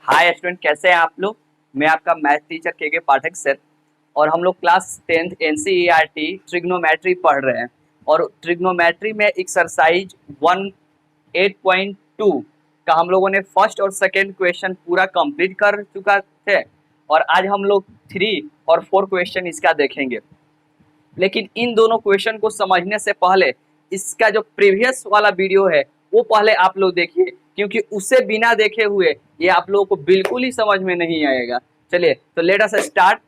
Hi student, कैसे हैं आप लोग। मैं आपका मैथ टीचर के पाठक सर। और हम लोग क्लास 10th एनसीईआरटी ट्रिग्नोमेट्री पढ़ रहे हैं। और ट्रिग्नोमेट्री में एक्सरसाइज 1 8.2 का हम लोगों ने फर्स्ट और सेकंड क्वेश्चन पूरा कंप्लीट कर चुका थे। और आज हम लोग 3 और 4 क्वेश्चन इसका देखेंगे। लेकिन इन दोनों क्वेश्चन को समझने से पहले इसका जो प्रीवियस वाला वीडियो है वो पहले आप लोग देखिए, क्योंकि उसे बिना देखे हुए ये आप लोगों को बिल्कुल ही समझ में नहीं आएगा। चलिए तो लेट अस स्टार्ट।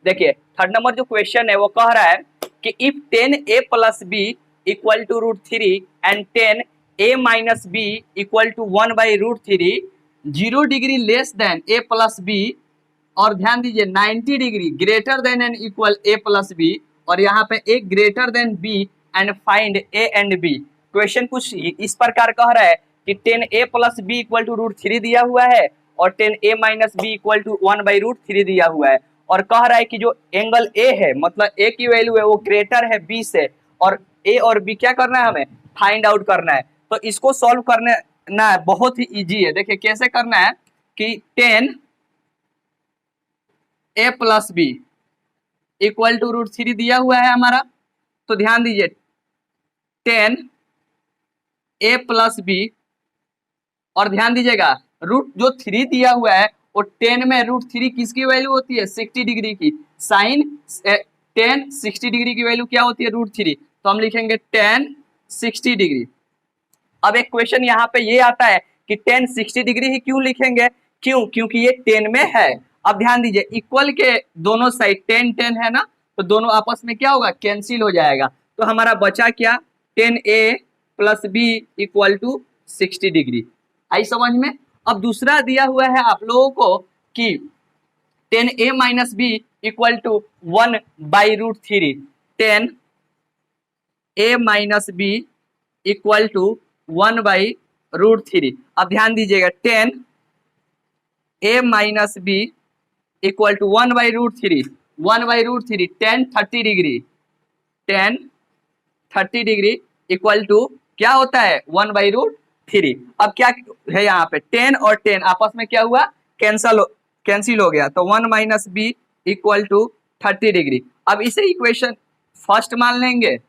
देखिए थर्ड नंबर जो क्वेश्चन है वो कह रहा है कि if 10a + b equal to √3 and 10a - b equal to 1/√3 0 degree less than a + b, और ध्यान दीजिए 90 degree greater than and equal a + b, और यहाँ पे a greater than b and find a and b। Question कुछ इस प्रकार कह रहा है कि 10a + b इक्वल टू √3 दिया हुआ है और 10a - b इक्वल टू 1/√3 दिया हुआ है, और कह रहा है कि जो एंगल a है, मतलब a की वैल्यू है वो ग्रेटर है b से, और a और b क्या करना है, हमें फाइंड आउट करना है। तो इसको सॉल्व करना है, बहुत ही इजी है। देखिए कैसे करना है कि 10a + b इक्वल टू √3 दिया हुआ है हमारा, तो ध्यान दीजिए 10a + b, और ध्यान दीजिएगा रूट जो 3 दिया हुआ है वो 10 में √3 किसकी वैल्यू होती है, 60 डिग्री की। साइन 10 60 डिग्री की वैल्यू क्या होती है, √3, तो हम लिखेंगे 10 60 डिग्री। अब एक क्वेश्चन यहाँ पे ये आता है कि 10 60 डिग्री ही क्यों लिखेंगे, क्योंकि ये 10 में है। अब ध्यान दीजिए इक्वल के दोनों साइड 10 10 है ना, तो दोनों आपस में क्या होगा, कैंसिल हो जाएगा। तो हमारा बचा क्या, 10a + b equal to 60 degree. आई समझ में। अब दूसरा दिया हुआ है आप लोगों को कि 10a - b equal to 1/√3, 10a - b equal to 1/√3। अब ध्यान दीजिएगा 10a - b equal to 1/√3, 1/√3 10 30 degree, 10 30 degree equal to क्या होता है, 1/√3। अब क्या है यहाँ पे 10 और 10 आपस में क्या हुआ, कैंसिल हो गया, तो 1 - b इक्वल टू 30 डिग्री। अब इसे इक्वेशन फर्स्ट मान लेंगे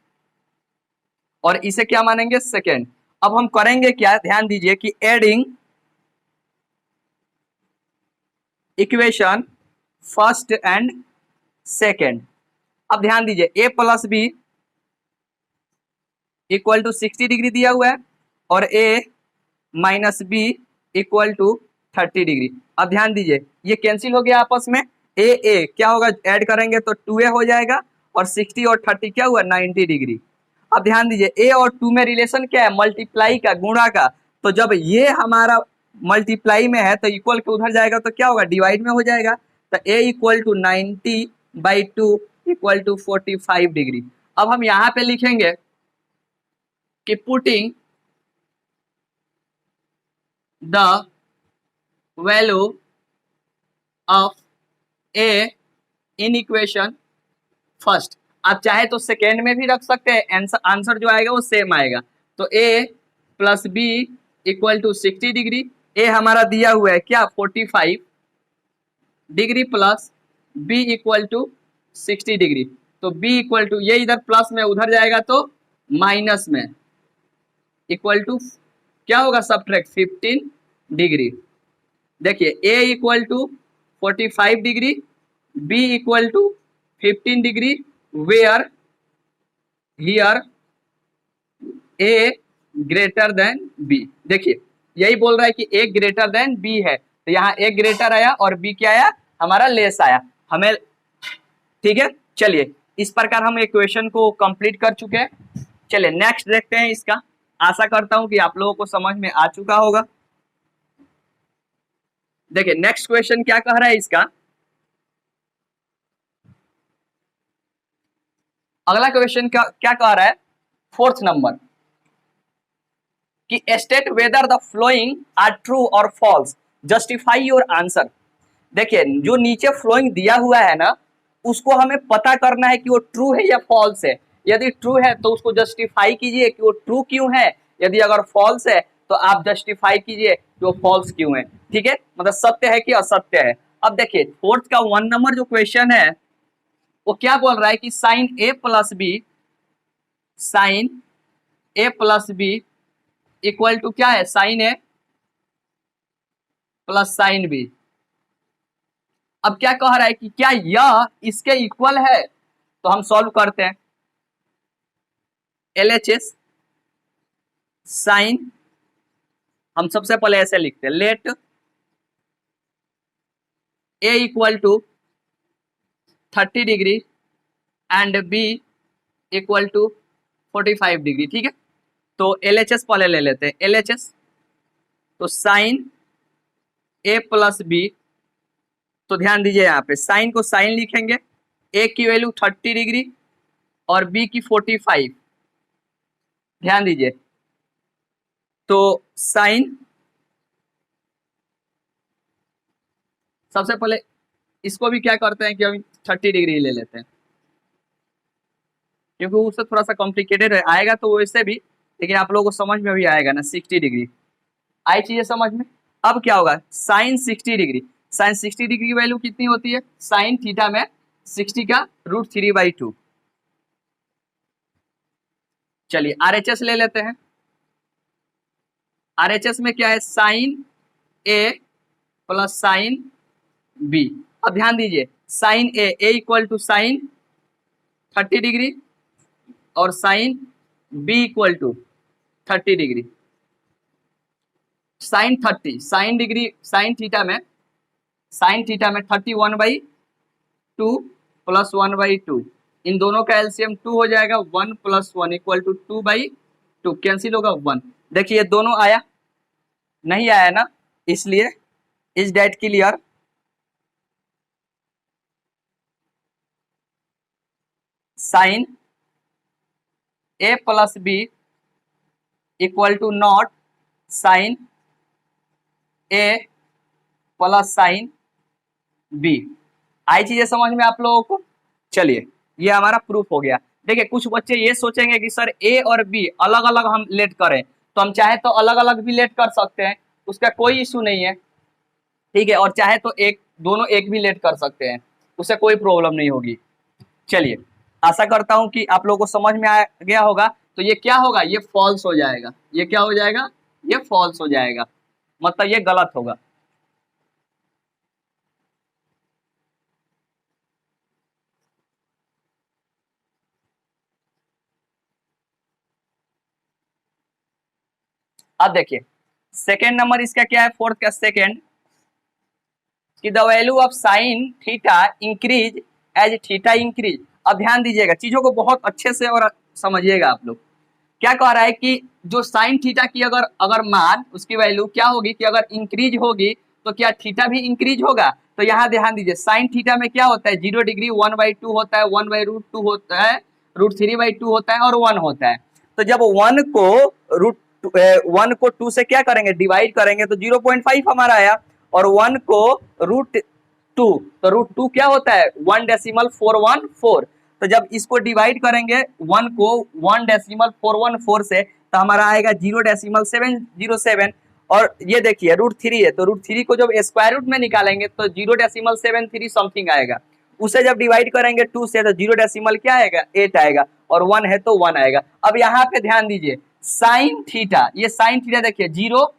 और इसे क्या मानेंगे, सेकेंड। अब हम करेंगे क्या, ध्यान दीजिए कि adding equation first and second. अब ध्यान दीजिए a + b equal to 60 degree दिया हुआ है और a - b equal to 30 degree. अब ध्यान दीजिए ये कैंसिल हो गया आपस में, a क्या होगा, ऐड करेंगे तो 2a हो जाएगा, और 60 और 30 क्या हुआ, 90 डिग्री। अब ध्यान दीजिए a और 2 में रिलेशन क्या है, मल्टीप्लाई का, गुणा का। तो जब ये हमारा मल्टीप्लाई में है तो इक्वल के उधर जाएगा तो क्या होगा, डिवाइड में हो जाएगा। तो a equal to 90/2 equal to 45 degree. अब हम यहाँ पे लिखेंगे कि putting the value of a in equation first. आप चाहे तो सेकेंड में भी रख सकते हैं, आंसर जो आएगा वो सेम आएगा। तो a + b equal to 60 degree, a हमारा दिया हुआ है क्या, 45 degree, plus b equal to 60 degree. तो b इक्वल टू, ये इधर प्लस में उधर जाएगा तो माइनस में, इक्वल टू क्या होगा, सब्ट्रैक्ट 15 डिग्री। देखिए a equal to 45 degree, b equal to 15 degree, where here a greater than b। देखिए यही बोल रहा है कि a ग्रेटर देन b है, तो यहाँ a ग्रेटर आया और b क्या आया, हमारा लेस आया हमें। ठीक है, चलिए इस प्रकार हम इक्वेशन को कंप्लीट कर चुके हैं। चलिए नेक्स्ट देखते हैं इसका। आशा करता हूं कि आप लोगों को समझ में आ चुका होगा। देखिए नेक्स्ट क्वेश्चन क्या कह रहा है इसका। अगला क्वेश्चन क्या कह रहा है, फोर्थ नंबर, कि state whether the following are true और फॉल्स, जस्टिफाई योर आंसर। देखिए जो नीचे फ्लोइंग दिया हुआ है ना, उसको हमें पता करना है कि वो ट्रू है या फॉल्स है। यदि ट्रू है तो उसको जस्टिफाई कीजिए कि वो ट्रू क्यों है, यदि अगर फॉल्स है तो आप जस्टिफाई कीजिए जो फॉल्स क्यों है, ठीक है, मतलब सत्य है कि असत्य है। अब देखिए फोर्थ का 1 नंबर जो क्वेश्चन है वो क्या बोल रहा है कि sine A plus B, sine A plus B equal to क्या है, sine A plus sine B. अब क्या कह रहा है कि क्या यह इसके इक्वल है, तो हम सॉल्व करते हैं। LHS साइन, हम सबसे पहले ऐसे लिखते हैं, let A equal to 30 degree and B equal to 45 degree, ठीक है। तो LHS पहले ले लेते हैं, LHS तो साइन A प्लस बी, तो ध्यान दीजिए यहाँ पे साइन को साइन लिखेंगे, A की वैल्यू 30 डिग्री और B की 45, ध्यान दीजिए। तो साइन, सबसे पहले इसको भी क्या करते हैं कि हम 30 डिग्री ले लेते हैं, क्योंकि उससे थोड़ा सा कॉम्प्लिकेटेड आएगा तो वैसे भी, लेकिन आप लोगों को समझ में भी आएगा ना। 60 डिग्री आई चीजें समझ में। अब क्या होगा, साइन 60 डिग्री, साइन 60 डिग्री की वैल्यू कितनी होती है, साइन थीटा में 60 का √3/2। चलिए RHS ले लेते हैं, RHS में क्या है, sine A plus sine B। अब ध्यान दीजिए sine A equal to sine 30 degree और sine B equal to 30 degree, sine 30 sine degree sine theta में 31/2 प्लस 1/2, इन दोनों का एलसीएम 2 हो जाएगा, 1 + 1 इक्वल टू 2/2, कैंसिल होगा 1। देखिए दोनों आया, नहीं आया ना, इसलिए is that clear. Sine A plus B equal to not sine A plus sine B। आई चीजें समझ में आप लोगों को। चलिए ये हमारा प्रूफ हो गया। देखिए कुछ बच्चे ये सोचेंगे कि सर A और B अलग अलग हम लेट करें, तो हम चाहे तो अलग अलग भी लेट कर सकते हैं, उसका कोई इशू नहीं है, ठीक है, और चाहे तो एक दोनों एक भी लेट कर सकते हैं, उससे कोई प्रॉब्लम नहीं होगी। चलिए आशा करता हूं कि आप लोगों को समझ में आ गया होगा। तो ये क्या होगा, ये फॉल्स हो जाएगा, ये क्या हो जाएगा, ये फॉल्स हो जाएगा, मतलब ये गलत होगा। अब देखिए सेकेंड नंबर इसका क्या है, फोर्थ का सेकेंड, कि the value of sine theta increase as theta increase. अब ध्यान दीजिएगा, चीजों को बहुत अच्छे से और समझिएगा आप लोग। क्या कह रहा है कि जो साइन थीटा की अगर अगर मान उसकी वैल्यू क्या होगी कि अगर इंक्रीज होगी तो क्या थीटा भी इंक्रीज होगा। तो यहाँ ध्यान दीजिए साइन थीटा में क्या होता है, 0 डिग्री 1/2 होता है, 1/√2 होता है, √3/2 होता है और 1 होता है। तो जब 1 को 2 से क्या करेंगे, डिवाइड करेंगे, तो 0.5 हमारा आया, और 1 को √2, तो √2 क्या होता है, 1.414। तो जब इसको डिवाइड करेंगे 1 को 1.414 से, तो हमारा आएगा 0.707। और ये देखिए √3 है, तो √3 को जब स्क्वायर रूट में निकालेंगे तो 0.73 समथिंग आएगा। उसे जब डिवाइड करेंगे 2 से तो 0 क्या आएगा, 8 आएगा, और 1 है तो 1 आएगा। अब यहाँ पे ध्यान दीजिए साइन थीटा, ये साइन थीटा देखिए 0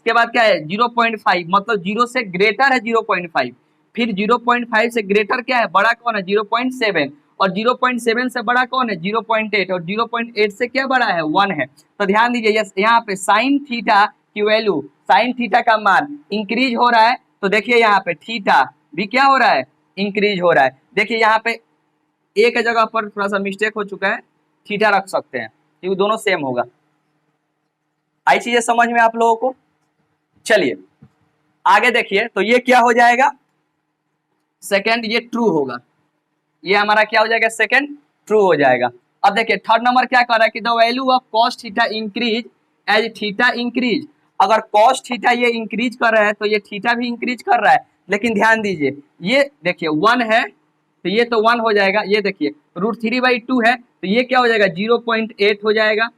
के बाद क्या है 0.5, मतलब 0 से ग्रेटर है 0.5, फिर 0.5 से ग्रेटर क्या है, बड़ा कौन है 0.7, और 0.7 से बड़ा कौन है 0.8, और 0.8 से क्या बड़ा है 1 है। तो ध्यान दीजिए यहाँ पे साइन थीटा की वैल्यू, साइन थीटा का मान इंक्रीज हो रहा है, तो देखिए यहाँ पे थीटा भी क्या हो रहा है, इंक्रीज हो रहा है। देखिए यहाँ पे एक जगह पर थोड़ा सा मिस्टेक हो चुका है, थीटा रख सकते हैं क्योंकि दोनों सेम होगा। आई चीजें समझ में आप लोगों को। चलिए आगे देखिए, तो ये क्या हो जाएगा, सेकंड ये ट्रू होगा, ये हमारा क्या हो जाएगा, सेकंड ट्रू हो जाएगा। अब देखिए थर्ड नंबर क्या कर रहा है कि the value of cos theta increase as theta increase. अगर कॉस थीटा ये इंक्रीज कर रहा है तो ये थीटा भी इंक्रीज कर रहा है, लेकिन ध्यान दीजिए ये देखिए 1 है तो ये तो 1 हो जाएगा, ये देखिए √3/2 है तो ये क्या हो जाएगा 0.8 हो जाएगा,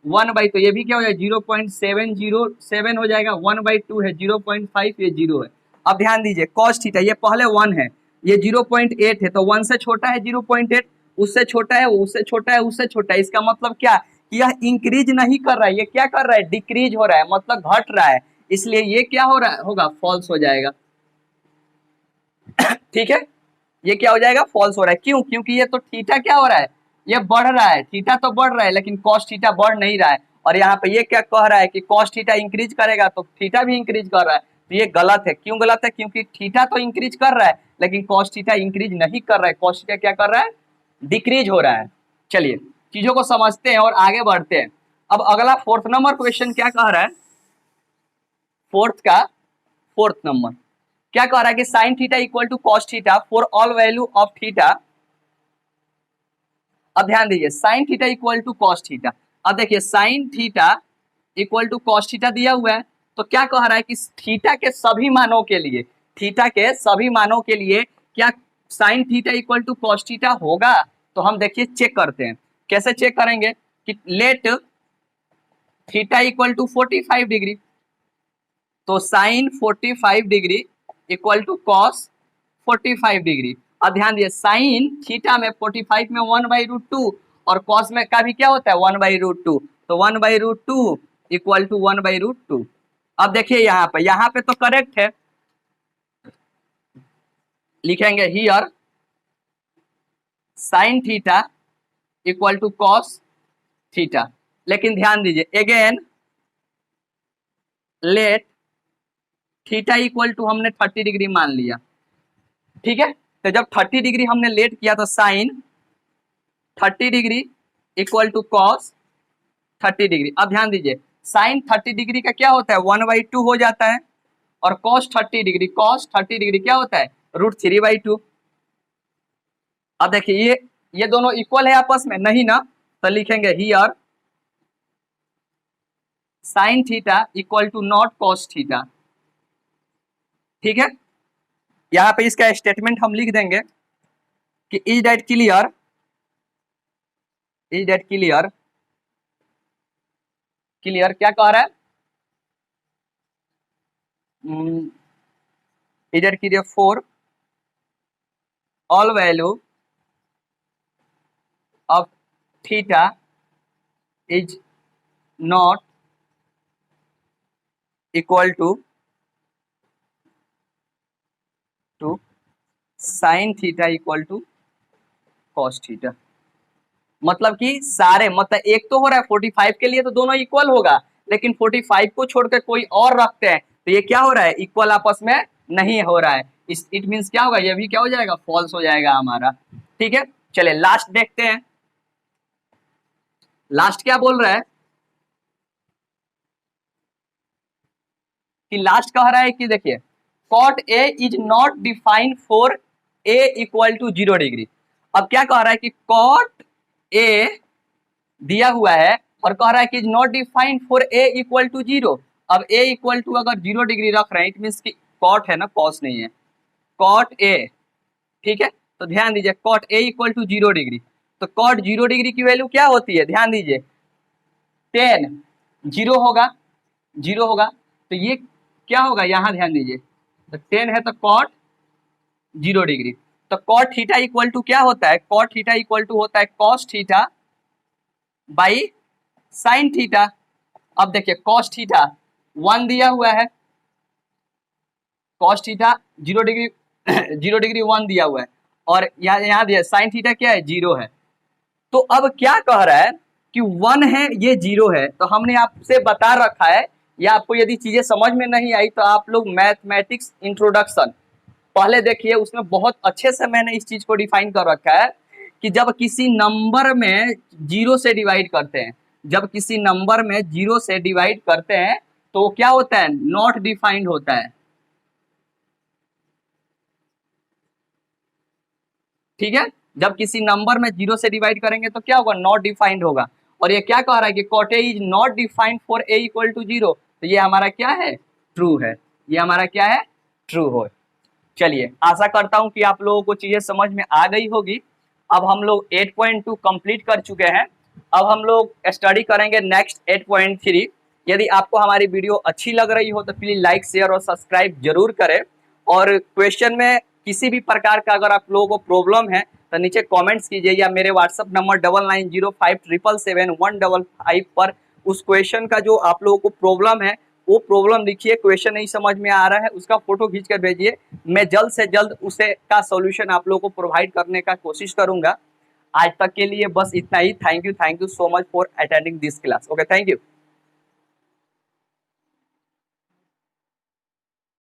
1/2, ये भी क्या हो जाएगा 0.707 हो जाएगा, 1/2 है 0.5, ये 0 है। अब ध्यान दीजिए cos थीटा, ये पहले 1 है, ये 0.8 है, तो 1 से छोटा है 0.8, उससे छोटा है, उससे छोटा है, उससे छोटा है। इसका मतलब क्या कि यह इंक्रीज नहीं कर रहा है, ये क्या कर रहा है, डिक्रीज हो रहा है, मतलब घट रहा है, इसलिए ये क्या हो रहा है, होगा फॉल्स हो जाएगा। ठीक है, ये क्या हो जाएगा, फॉल्स हो रहा है। क्यों, क्योंकि ये तो थीटा क्या हो रहा है, ये बढ़ रहा है, थीटा तो बढ़ रहा है लेकिन कॉस थीटा बढ़ नहीं रहा है। और यहाँ पे ये क्या कह रहा है कि कॉस थीटा इंक्रीज करेगा तो थीटा भी इंक्रीज कर रहा है, तो ये गलत है। क्यों गलत है, क्योंकि थीटा तो इंक्रीज कर रहा है लेकिन कॉस थीटा इंक्रीज नहीं कर रहा है, कॉस थीटा क्या कर रहा है, डिक्रीज हो रहा है। चलिए चीजों को समझते हैं और आगे बढ़ते हैं। अब अगला फोर्थ नंबर क्वेश्चन क्या कह रहा है, फोर्थ नंबर क्या कह रहा है कि sine theta equal to cos theta for all value of theta. अब ध्यान दीजिए sine theta equal to cos theta. अब देखिए sine theta equal to cos theta दिया हुआ है, तो क्या कह रहा है कि थीटा के सभी मानों के लिए, थीटा के सभी मानों के लिए क्या sine theta equal to cos theta होगा। तो हम देखिए चेक करते हैं, कैसे चेक करेंगे कि let theta equal to 45 degree, तो sine 45 degree equal to cos 45 degree. अब ध्यान दिए साइन थीटा में 45 में 1/√2 और कॉस में का भी क्या होता है 1/√2, तो 1/√2 इक्वल टू 1/√2। अब देखिए यहाँ पे तो करेक्ट है, लिखेंगे here sine theta equal to cos theta. लेकिन ध्यान दीजिए again let theta equal to हमने 30 डिग्री मान लिया, ठीक है। तो जब 30 डिग्री हमने लेट किया तो sine 30 degree equal to cos 30 degree. अब ध्यान दीजिए साइन 30 डिग्री का क्या होता है 1/2 हो जाता है, और कॉस 30 डिग्री क्या होता है √3/2। अब देखिए ये दोनों इक्वल है आपस में, नहीं ना, तो लिखेंगे here sine theta equal to not cos theta. ठीक है, यहाँ पे इसका स्टेटमेंट हम लिख देंगे कि is that clear, is that clear, clear क्या कह रहा है, is that clear for all value of theta is not equal to sine theta equal to cos theta. मतलब कि सारे, मतलब एक तो हो रहा है 45 के लिए तो दोनों इक्वल होगा, लेकिन 45 को छोड़कर कोई और रखते हैं तो ये क्या हो रहा है इक्वल आपस में नहीं हो रहा है। इट मीन्स क्या होगा, ये भी क्या हो जाएगा फॉल्स हो जाएगा हमारा। ठीक है, चलिए लास्ट देखते हैं, लास्ट क्या बोल रहा है कि लास्ट कह रहा है कि देखिए cot A is not defined for A equal to 0 degree. अब क्या कह रहा है कि कॉट ए दिया हुआ है और कह रहा है कि is not defined for A equal to 0। अब ए इक्वल टू अगर 0 डिग्री रख रहे हैं इट मीन्स कि कॉट है ना, कॉस नहीं है, कॉट ए। ठीक है, तो ध्यान दीजिए cot A equal to 0 degree, तो कॉट 0 डिग्री की वैल्यू क्या होती है, ध्यान दीजिए 10, 0 होगा, 0 होगा, तो ये क्या होगा, यहाँ ध्यान दीजिए तो 10 है तो कॉट 0 डिग्री, तो कॉट थीटा इक्वल टू क्या होता है, कॉट थीटा इक्वल टू होता है cos theta by sine theta. अब देखिए कॉस थीटा 1 दिया हुआ है, कॉस थीटा 0 डिग्री 0 डिग्री 1 दिया हुआ है, और यहाँ दिया साइन थीटा क्या है 0 है। तो अब क्या कह रहा है कि 1 है ये 0 है, तो हमने आपसे बता रखा है, या आपको यदि चीजें समझ में नहीं आई तो आप लोग मैथमेटिक्स इंट्रोडक्शन पहले देखिए, उसमें बहुत अच्छे से मैंने इस चीज को डिफाइन कर रखा है कि जब किसी नंबर में 0 से डिवाइड करते हैं, जब किसी नंबर में 0 से डिवाइड करते हैं तो क्या होता है नॉट डिफाइंड होता है। ठीक है, जब किसी नंबर में 0 से डिवाइड करेंगे तो क्या होगा नॉट डिफाइंड होगा। और ये क्या कह रहा है कि cot A is not defined for A equal to 0, तो ये हमारा क्या है ट्रू है, ये हमारा क्या है ट्रू हो। चलिए आशा करता हूं कि आप लोगों को चीजें समझ में आ गई होगी। अब हम लोग 8.2 कंप्लीट कर चुके हैं अब हम लोग स्टडी करेंगे नेक्स्ट 8.3। यदि आपको हमारी वीडियो अच्छी लग रही हो तो प्लीज लाइक शेयर और सब्सक्राइब जरूर करें। और क्वेश्चन में किसी भी प्रकार का अगर आप लोगों को प्रॉब्लम है तो नीचे कमेंट्स कीजिए या मेरे व्हाट्सएप नंबर 9905777155 पर उस क्वेश्चन का जो आप लोगों को प्रॉब्लम है वो प्रॉब्लम लिखिए। क्वेश्चन नहीं समझ में आ रहा है उसका फोटो खींच कर भेजिए, मैं जल्द से जल्द उसे का सॉल्यूशन आप लोगों को प्रोवाइड करने का कोशिश करूंगा। आज तक के लिए बस इतना ही। Thank you so much for attending this class. Okay, thank you.